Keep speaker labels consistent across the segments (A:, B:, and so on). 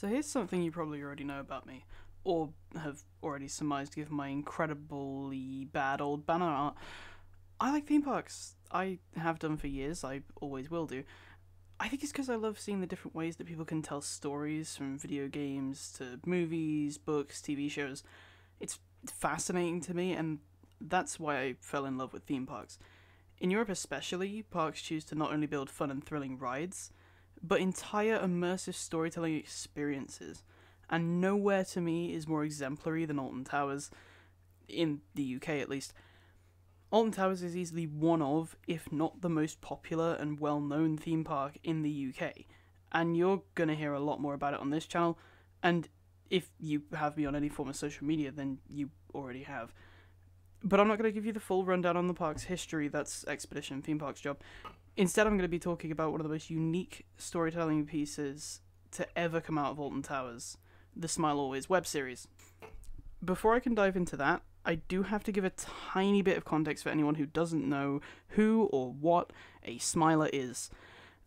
A: So here's something you probably already know about me, or have already surmised given my incredibly bad old banner art. I like theme parks. I have done for years, I always will do. I think it's because I love seeing the different ways that people can tell stories, from video games to movies, books, TV shows. It's fascinating to me, and that's why I fell in love with theme parks. In Europe especially, parks choose to not only build fun and thrilling rides, but entire immersive storytelling experiences. And nowhere to me is more exemplary than Alton Towers, in the UK at least. Alton Towers is easily one of, if not the most popular and well-known theme park in the UK, and you're gonna hear a lot more about it on this channel, and if you have me on any form of social media, then you already have. But I'm not going to give you the full rundown on the park's history, that's Expedition Theme Park's job. Instead, I'm going to be talking about one of the most unique storytelling pieces to ever come out of Alton Towers, the Smile Always web series. Before I can dive into that, I do have to give a tiny bit of context for anyone who doesn't know who or what a Smiler is.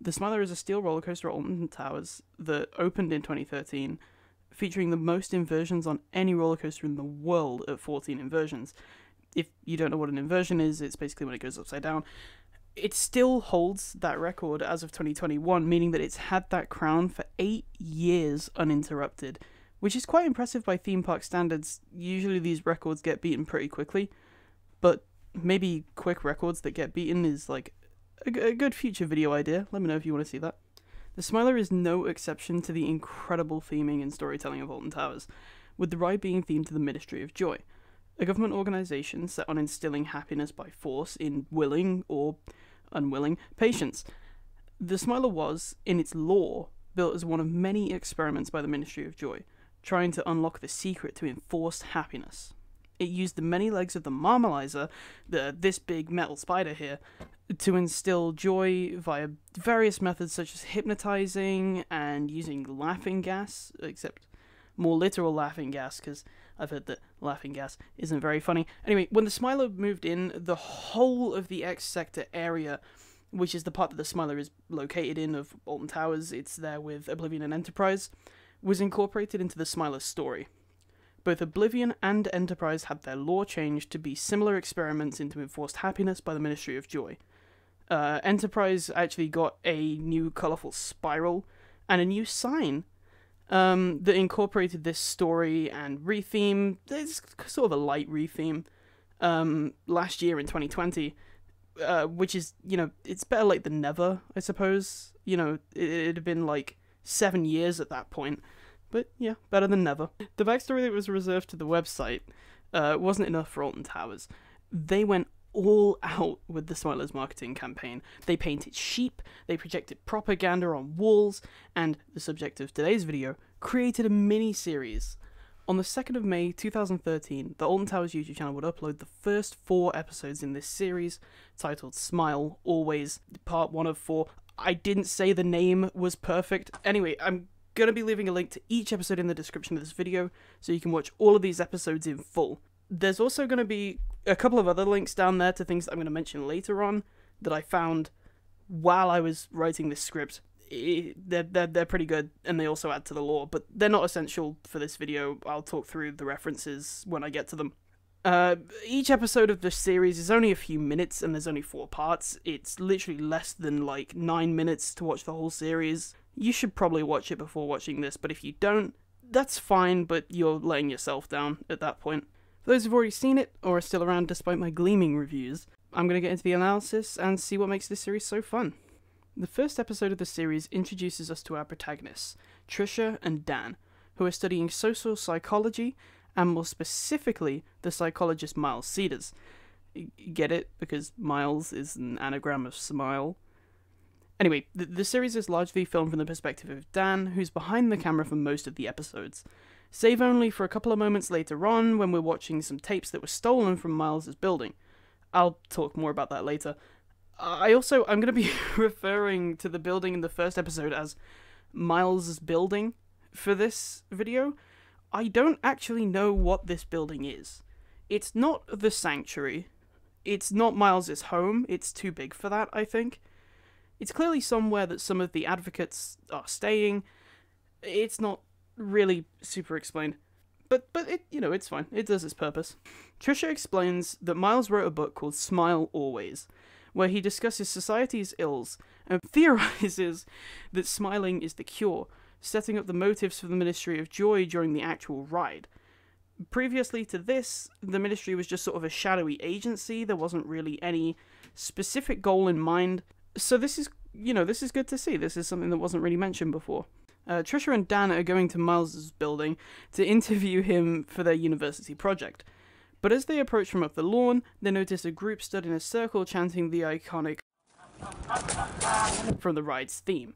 A: The Smiler is a steel roller coaster at Alton Towers that opened in 2013, featuring the most inversions on any roller coaster in the world at 14 inversions. If you don't know what an inversion is, it's basically when it goes upside down. It still holds that record as of 2021, meaning that it's had that crown for 8 years uninterrupted, which is quite impressive by theme park standards. Usually these records get beaten pretty quickly, but maybe quick records that get beaten is like a good future video idea. Let me know if you want to see that. The Smiler is no exception to the incredible theming and storytelling of Alton Towers, with the ride being themed to the Ministry of Joy, a government organisation set on instilling happiness by force in willing, or unwilling, patients. The Smiler was, in its lore, built as one of many experiments by the Ministry of Joy, trying to unlock the secret to enforced happiness. It used the many legs of the Marmalizer, this big metal spider here, to instill joy via various methods such as hypnotizing and using laughing gas, except more literal laughing gas, because I've heard that laughing gas isn't very funny. Anyway, when the Smiler moved in, the whole of the X Sector area, which is the part that the Smiler is located in of Alton Towers, it's there with Oblivion and Enterprise, was incorporated into the Smiler's story. Both Oblivion and Enterprise had their lore changed to be similar experiments into enforced happiness by the Ministry of Joy. Enterprise actually got a new colourful spiral and a new sign that incorporated this story and retheme. It's sort of a light retheme last year in 2020, which is, it's better late than never, I suppose. It'd have been like 7 years at that point, but yeah, better than never. The backstory that was reserved to the website wasn't enough for Alton Towers. They went all out with the Smiler's marketing campaign. They painted sheep, they projected propaganda on walls, and, the subject of today's video, created a mini-series. On the 2nd of May 2013, the Alton Towers YouTube channel would upload the first 4 episodes in this series, titled Smile Always, part 1 of 4. I didn't say the name was perfect. Anyway, I'm gonna be leaving a link to each episode in the description of this video, so you can watch all of these episodes in full. There's also going to be a couple of other links down there to things that I'm going to mention later on that I found while I was writing this script. They're pretty good, and they also add to the lore, but they're not essential for this video. I'll talk through the references when I get to them. Each episode of this series is only a few minutes, and there's only 4 parts. It's literally less than like 9 minutes to watch the whole series. You should probably watch it before watching this, but if you don't, that's fine, but you're letting yourself down at that point. For those who've already seen it, or are still around despite my gleaming reviews, I'm going to get into the analysis and see what makes this series so fun. The first episode of the series introduces us to our protagonists, Trisha and Dan, who are studying social psychology, and more specifically, the psychologist Miles Cedars. Get it? Because Miles is an anagram of smile. Anyway, the series is largely filmed from the perspective of Dan, who's behind the camera for most of the episodes, save only for a couple of moments later on when we're watching some tapes that were stolen from Miles' building. I'll talk more about that later. I'm going to be referring to the building in the first episode as Miles' building for this video. I don't actually know what this building is. It's not the Sanctuary. It's not Miles' home. It's too big for that, I think. It's clearly somewhere that some of the advocates are staying. It's not really super explained. But it, it's fine. It does its purpose. Trisha explains that Miles wrote a book called Smile Always, where he discusses society's ills and theorizes that smiling is the cure, setting up the motives for the Ministry of Joy during the actual ride. Previously to this, the Ministry was just sort of a shadowy agency. There wasn't really any specific goal in mind. So this is good to see. This is something that wasn't really mentioned before. Trisha and Dan are going to Miles's building to interview him for their university project. But as they approach from up the lawn, they notice a group stood in a circle chanting the iconic from the ride's theme.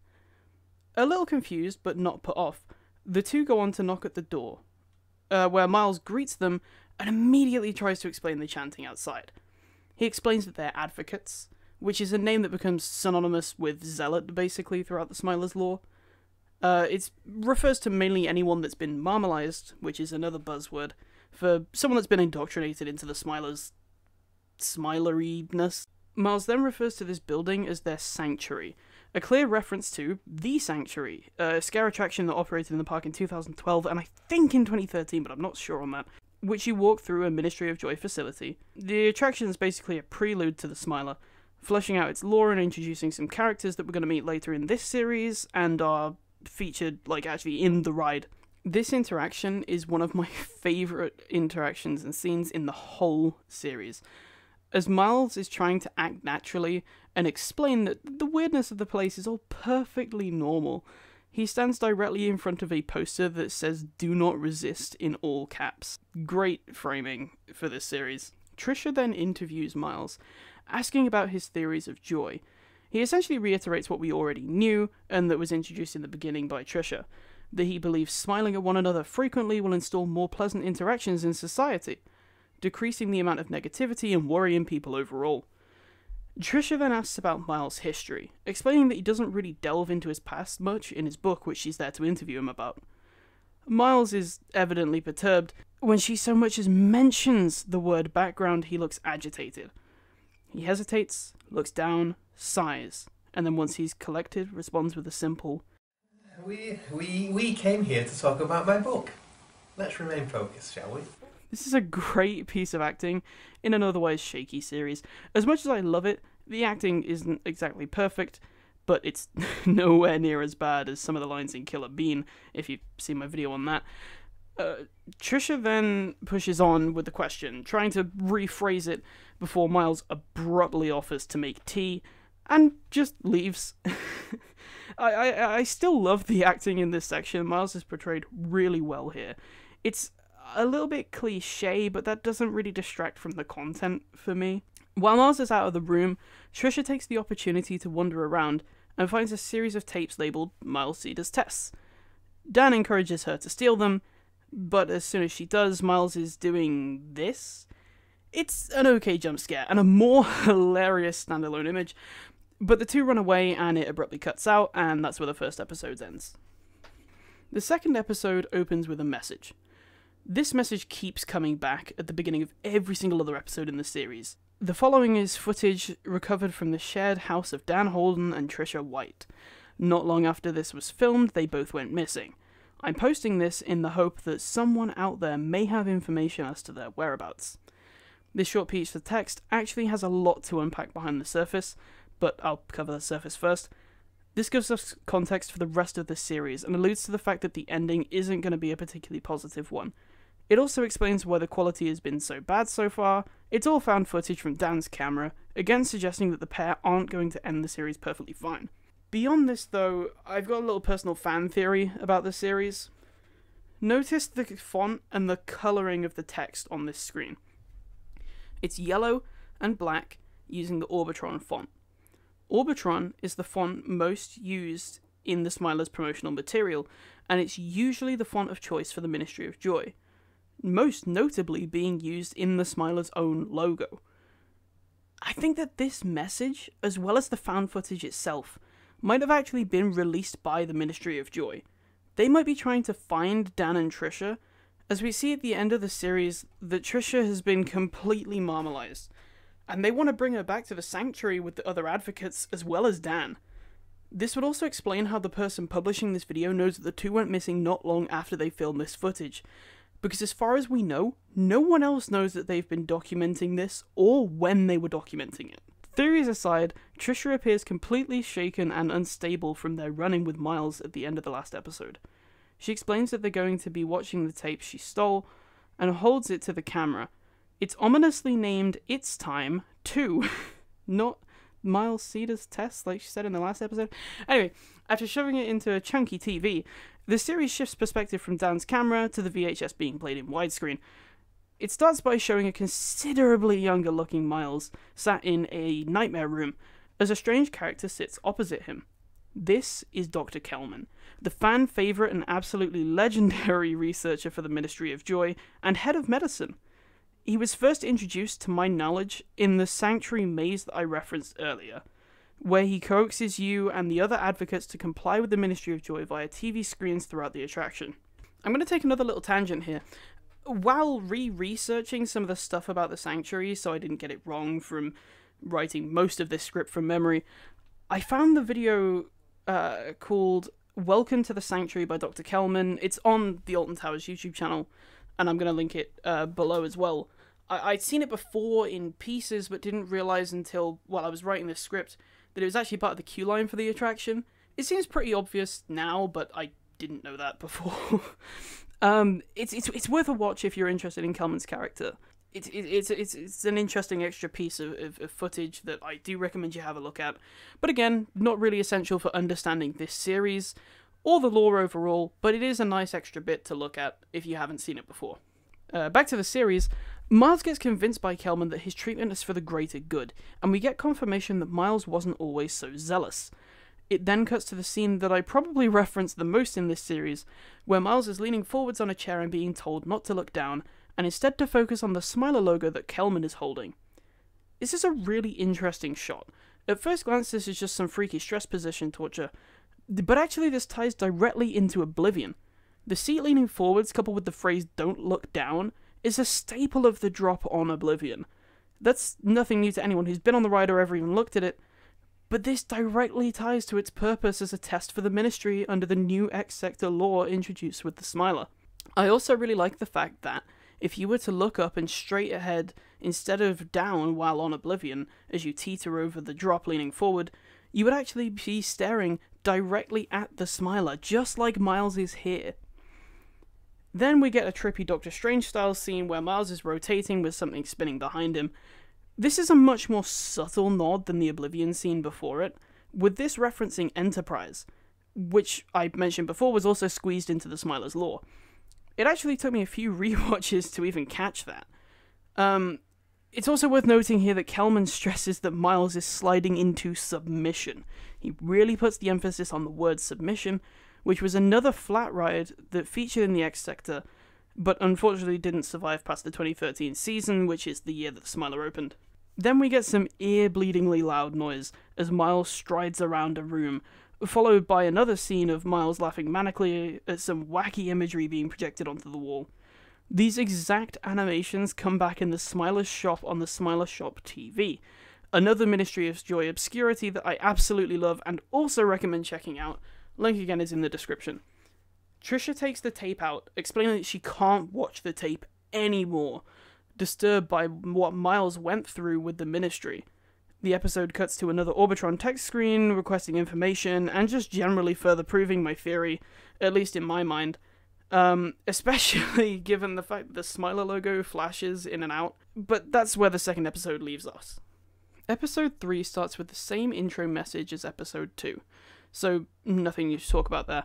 A: A little confused, but not put off, the two go on to knock at the door, where Miles greets them and immediately tries to explain the chanting outside. He explains that they're advocates, which is a name that becomes synonymous with zealot, basically, throughout the Smiler's lore. It refers to mainly anyone that's been marmalized, which is another buzzword, for someone that's been indoctrinated into the Smiler's smilery-ness. Miles then refers to this building as their sanctuary, a clear reference to The Sanctuary, a scare attraction that operated in the park in 2012, and I think in 2013, but I'm not sure on that, which you walk through a Ministry of Joy facility. The attraction is basically a prelude to the Smiler, fleshing out its lore and introducing some characters that we're going to meet later in this series, and are featured, actually in the ride. This interaction is one of my favourite interactions and scenes in the whole series, as Miles is trying to act naturally and explain that the weirdness of the place is all perfectly normal. He stands directly in front of a poster that says "Do not resist" in all caps. Great framing for this series. Trisha then interviews Miles, asking about his theories of joy. He essentially reiterates what we already knew, and that was introduced in the beginning by Trisha, that he believes smiling at one another frequently will install more pleasant interactions in society, decreasing the amount of negativity and worry in people overall. Trisha then asks about Miles' history, explaining that he doesn't really delve into his past much in his book, which she's there to interview him about. Miles is evidently perturbed. When she so much as mentions the word background, he looks agitated. He hesitates, looks down, sighs, and then once he's collected, responds with a simple,
B: We came here to talk about my book. Let's remain focused, shall we?
A: This is a great piece of acting in an otherwise shaky series. As much as I love it, the acting isn't exactly perfect, but it's nowhere near as bad as some of the lines in Killer Bean, if you've seen my video on that. Trisha then pushes on with the question, trying to rephrase it before Miles abruptly offers to make tea, and just leaves. I still love the acting in this section. Miles is portrayed really well here. It's a little bit cliche, but that doesn't really distract from the content for me. While Miles is out of the room, Trisha takes the opportunity to wander around and finds a series of tapes labelled Miles Cedar's tests. Dan encourages her to steal them, but as soon as she does, Miles is doing this. It's an okay jump scare and a more hilarious standalone image, but the two run away and it abruptly cuts out, and that's where the first episode ends. The second episode opens with a message. This message keeps coming back at the beginning of every single other episode in the series. The following is footage recovered from the shared house of Dan Holden and Trisha White. Not long after this was filmed, they both went missing. I'm posting this in the hope that someone out there may have information as to their whereabouts. This short piece of text actually has a lot to unpack behind the surface, but I'll cover the surface first. This gives us context for the rest of the series and alludes to the fact that the ending isn't going to be a particularly positive one. It also explains why the quality has been so bad so far. It's all found footage from Dan's camera, again suggesting that the pair aren't going to end the series perfectly fine. Beyond this though, I've got a little personal fan theory about the series. Notice the font and the colouring of the text on this screen. It's yellow and black using the Orbitron font. Orbitron is the font most used in the Smiler's promotional material, and it's usually the font of choice for the Ministry of Joy, most notably being used in the Smiler's own logo. I think that this message, as well as the found footage itself, might have actually been released by the Ministry of Joy. They might be trying to find Dan and Trisha, as we see at the end of the series that Trisha has been completely marmalized, and they want to bring her back to the sanctuary with the other advocates as well as Dan. This would also explain how the person publishing this video knows that the two went missing not long after they filmed this footage, because as far as we know, no one else knows that they've been documenting this or when they were documenting it. Theories aside, Trisha appears completely shaken and unstable from their running with Miles at the end of the last episode. She explains that they're going to be watching the tape she stole and holds it to the camera. It's ominously named It's Time 2, not Miles Cedar's test like she said in the last episode. Anyway, after shoving it into a chunky TV, the series shifts perspective from Dan's camera to the VHS being played in widescreen. It starts by showing a considerably younger looking Miles sat in a nightmare room as a strange character sits opposite him. This is Dr. Kelman, the fan favourite and absolutely legendary researcher for the Ministry of Joy and head of medicine. He was first introduced, to my knowledge, in the sanctuary maze that I referenced earlier, where he coaxes you and the other advocates to comply with the Ministry of Joy via TV screens throughout the attraction. I'm going to take another little tangent here. While researching some of the stuff about the sanctuary, so I didn't get it wrong from writing most of this script from memory, I found the video called Welcome to the Sanctuary by Dr. Kelman. It's on the Alton Towers YouTube channel, and I'm going to link it below as well. I'd seen it before in pieces, but didn't realise until while I was writing this script that it was actually part of the queue line for the attraction. It seems pretty obvious now, but I didn't know that before. It's worth a watch if you're interested in Kelman's character. It's an interesting extra piece of footage that I do recommend you have a look at. But again, not really essential for understanding this series or the lore overall, but it is a nice extra bit to look at if you haven't seen it before. Back to the series, Miles gets convinced by Kelman that his treatment is for the greater good, and we get confirmation that Miles wasn't always so zealous. It then cuts to the scene that I probably referenced the most in this series, where Miles is leaning forwards on a chair and being told not to look down, and instead to focus on the Smiler logo that Kelman is holding. This is a really interesting shot. At first glance, this is just some freaky stress position torture, but actually this ties directly into Oblivion. The seat leaning forwards, coupled with the phrase "don't look down," is a staple of the drop on Oblivion. That's nothing new to anyone who's been on the ride or ever even looked at it, but this directly ties to its purpose as a test for the Ministry under the new X-Sector law introduced with the Smiler. I also really like the fact that, if you were to look up and straight ahead instead of down while on Oblivion, as you teeter over the drop leaning forward, you would actually be staring directly at the Smiler, just like Miles is here. Then we get a trippy Doctor Strange-style scene where Miles is rotating with something spinning behind him. This is a much more subtle nod than the Oblivion scene before it, with this referencing Enterprise, which I mentioned before was also squeezed into the Smiler's lore. It actually took me a few rewatches to even catch that. It's also worth noting here that Kelman stresses that Miles is sliding into submission. He really puts the emphasis on the word submission, which was another flat ride that featured in the X-Sector, but unfortunately didn't survive past the 2013 season, which is the year that the Smiler opened. Then we get some ear-bleedingly loud noise as Miles strides around a room, followed by another scene of Miles laughing manically at some wacky imagery being projected onto the wall. These exact animations come back in the Smiler's shop on the Smiler Shop TV, another Ministry of Joy obscurity that I absolutely love and also recommend checking out. Link again is in the description. Trisha takes the tape out, explaining that she can't watch the tape anymore, disturbed by what Miles went through with the Ministry. The episode cuts to another Orbitron text screen requesting information and just generally further proving my theory, at least in my mind, especially given the fact that the Smiler logo flashes in and out, but that's where the second episode leaves us. Episode 3 starts with the same intro message as episode 2, so nothing new to talk about there.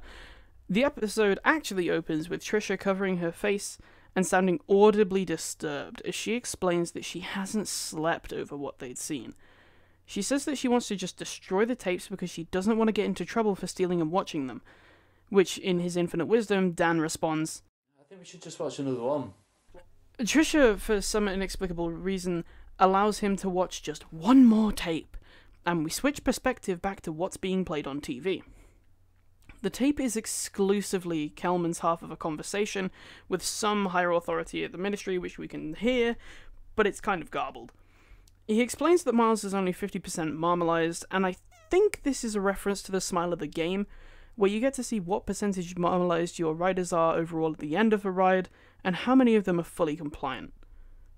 A: The episode actually opens with Trisha covering her face and sounding audibly disturbed as she explains that she hasn't slept over what they'd seen. She says that she wants to just destroy the tapes because she doesn't want to get into trouble for stealing and watching them, which, in his infinite wisdom, Dan responds,
C: I think we should just watch another one.
A: Trisha, for some inexplicable reason, allows him to watch just one more tape, and we switch perspective back to what's being played on TV. The tape is exclusively Kelman's half of a conversation with some higher authority at the Ministry, which we can hear, but it's kind of garbled. He explains that Miles is only 50% marmalized, and I think this is a reference to the Smile of the Game, where you get to see what percentage marmalized your riders are overall at the end of a ride, and how many of them are fully compliant.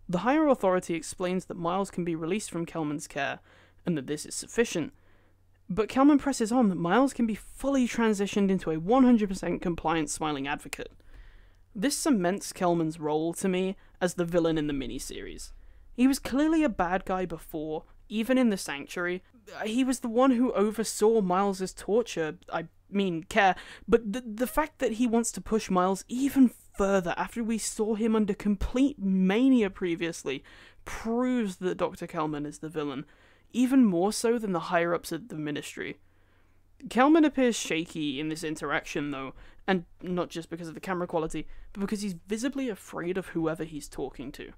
A: The higher authority explains that Miles can be released from Kelman's care, and that this is sufficient. But Kelman presses on that Miles can be fully transitioned into a 100% compliant smiling advocate. This cements Kelman's role, to me, as the villain in the miniseries. He was clearly a bad guy before, even in the Sanctuary. He was the one who oversaw Miles's torture, care, but the fact that he wants to push Miles even further after we saw him under complete mania previously proves that Dr. Kelman is the villain, even more so than the higher-ups at the Ministry. Kelman appears shaky in this interaction, though, and not just because of the camera quality, but because he's visibly afraid of whoever he's talking to.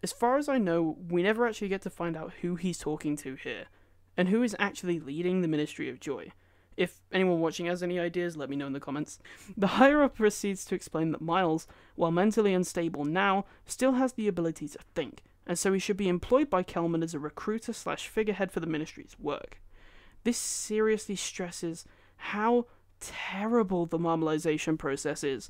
A: As far as I know, we never actually get to find out who he's talking to here, and who is actually leading the Ministry of Joy. If anyone watching has any ideas, let me know in the comments. The higher-up proceeds to explain that Miles, while mentally unstable now, still has the ability to think, and so he should be employed by Kelman as a recruiter/figurehead for the Ministry's work. This seriously stresses how terrible the marmalization process is,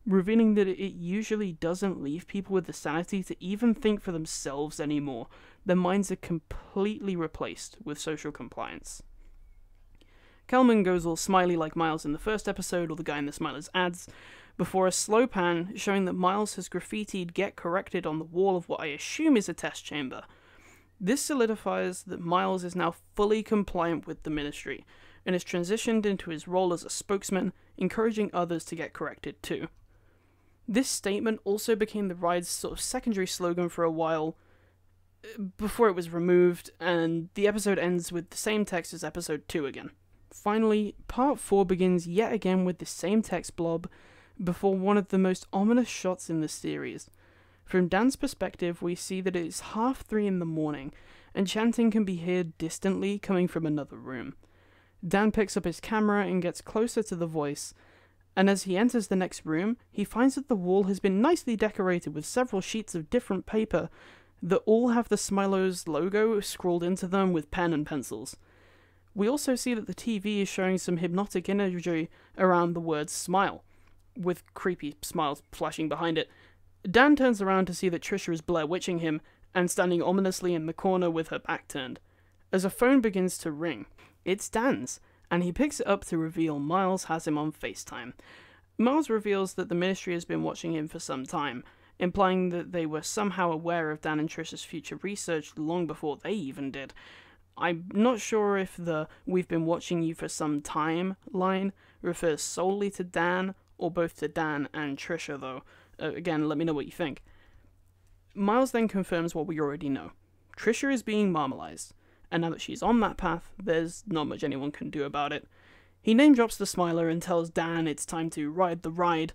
A: revealing that it usually doesn't leave people with the sanity to even think for themselves anymore. Their minds are completely replaced with social compliance. Kelman goes all smiley like Miles in the first episode or the guy in the Smiler's ads, before a slow pan showing that Miles has graffitied "Get Corrected" on the wall of what I assume is a test chamber. This solidifies that Miles is now fully compliant with the Ministry, and has transitioned into his role as a spokesman, encouraging others to get corrected too. This statement also became the ride's sort of secondary slogan for a while, before it was removed, and the episode ends with the same text as episode 2 again. Finally, part 4 begins yet again with the same text blob, before one of the most ominous shots in the series. From Dan's perspective, we see that it is 3:30 in the morning, and chanting can be heard distantly coming from another room. Dan picks up his camera and gets closer to the voice, and as he enters the next room, he finds that the wall has been nicely decorated with several sheets of different paper that all have the Smilo's logo scrawled into them with pen and pencils. We also see that the TV is showing some hypnotic imagery around the word smile, with creepy smiles flashing behind it. Dan turns around to see that Trisha is Blair Witching him, and standing ominously in the corner with her back turned. As a phone begins to ring, it's Dan's, and he picks it up to reveal Miles has him on FaceTime. Miles reveals that the Ministry has been watching him for some time, implying that they were somehow aware of Dan and Trisha's future research long before they even did. I'm not sure if the "we've been watching you for some time" line refers solely to Dan, or both to Dan and Trisha, though. Again, let me know what you think. Miles then confirms what we already know. Trisha is being marmalized, and now that she's on that path, there's not much anyone can do about it. He name drops the Smiler and tells Dan it's time to ride the ride.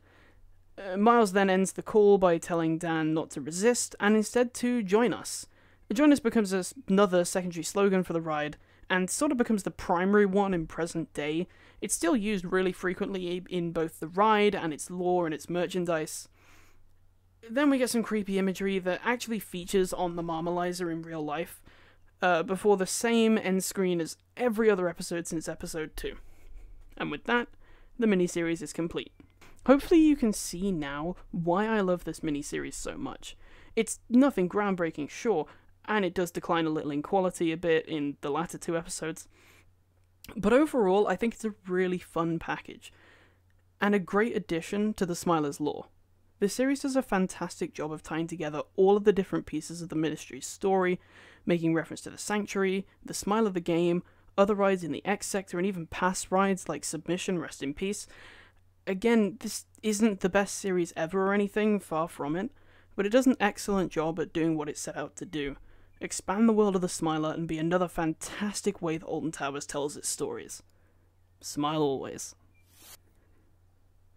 A: Miles then ends the call by telling Dan not to resist, and instead to join us. Join us becomes another secondary slogan for the ride, and sort of becomes the primary one in present day. It's still used really frequently in both the ride and its lore and its merchandise. Then we get some creepy imagery that actually features on the Marmalizer in real life, before the same end screen as every other episode since episode 2. And with that, the miniseries is complete. Hopefully you can see now why I love this miniseries so much. It's nothing groundbreaking, sure, and it does decline a little in quality a bit in the latter 2 episodes. But overall, I think it's a really fun package, and a great addition to the Smiler's lore. The series does a fantastic job of tying together all of the different pieces of the Ministry's story, making reference to the Sanctuary, the Smile of the Game, other rides in the X Sector, and even past rides like Submission, Rest in Peace. Again, this isn't the best series ever or anything, far from it, but it does an excellent job at doing what it set out to do. Expand the world of the Smiler and be another fantastic way that Alton Towers tells its stories. Smile always.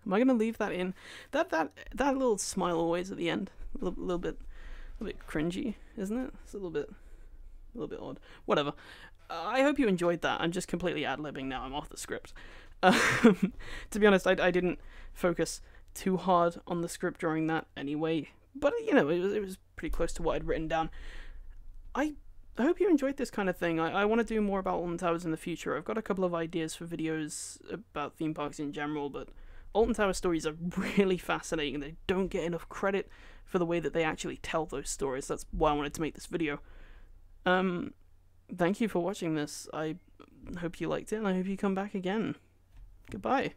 A: Am I gonna leave that in? That little smile always at the end, a little bit cringy, isn't it? It's a little bit odd. Whatever. I hope you enjoyed that. I'm just completely ad-libbing now. I'm off the script. To be honest, I didn't focus too hard on the script during that anyway, but you know, it was pretty close to what I'd written down. I I hope you enjoyed this kind of thing. I want to do more about Alton Towers in the future. I've got a couple of ideas for videos about theme parks in general, but Alton Tower stories are really fascinating. They don't get enough credit for the way that they actually tell those stories. That's why I wanted to make this video. Thank you for watching this. I hope you liked it, and I hope you come back again. Goodbye.